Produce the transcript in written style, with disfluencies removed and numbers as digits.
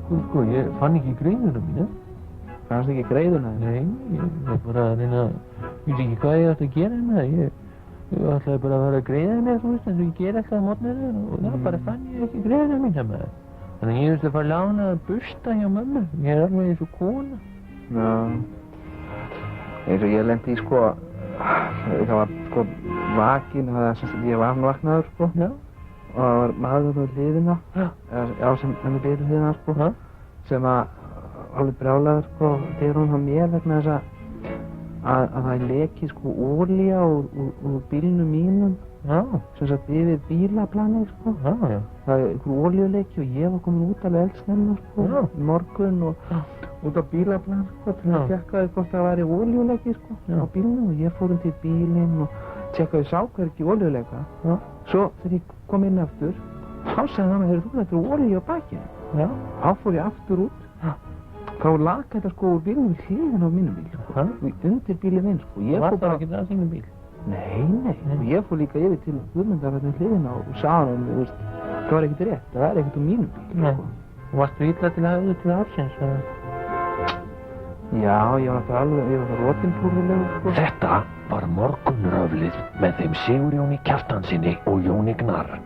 sko, ég fann ekki greiðuna mína. Fannst ekki greiðuna? Nei, ég var bara að reyna, ég veit ekki hvað ég ætti að gera hérna. Ég ætlaði bara að vera að greiða mér, þú veist, eins og ég ger alltaf á morgnana og þá bara fann ég ekki greiðuna mína maður. Þannig að ég þurfti að fara að lána að bursta hjá mömmu. Ég alveg eins og kona. Já. Eins og ég lendi í sko, það var sko vakinn, ég var vaknaður sko. Já. Og það var maður á hliðina, sem henni betur hliðina sko, sem alveg brjálaður sko, þegar hún á mér vegna þess að það er lekið sko olía úr bílnum mínum, sem sagt yfir bílaplanið sko. Það er einhver olíuleki og ég var komin út alveg eldsnemma sko, morgun og út á bílaplan sko, til að tjekkaði hvort það væri olíuleki sko á bílnum og ég fór til bílinn og tjekkaði sá hvergi olíuleka. Svo þegar ég kom inn aftur, þá sagði hann að þú þetta olíu á bakinu. Þá fór ég aftur út. Þá lag þetta sko úr bílnum við hliðina á mínum bíl sko, undir bílinn minn sko. Var það ekki það þínum bíl? Nei, og ég fór líka yfir til Guðmundar hérna hliðina og sagði hann, þú veist, það var ekkert rétt, það er ekkert úr mínum bíl sko. Og varstu illa til að hafa þau til ársins? Já, ég var það rotinpúrðulegur sko. Þetta var Morgunröflið með þeim Sigurjóni Kjartanssyni og Jóni Gnarr.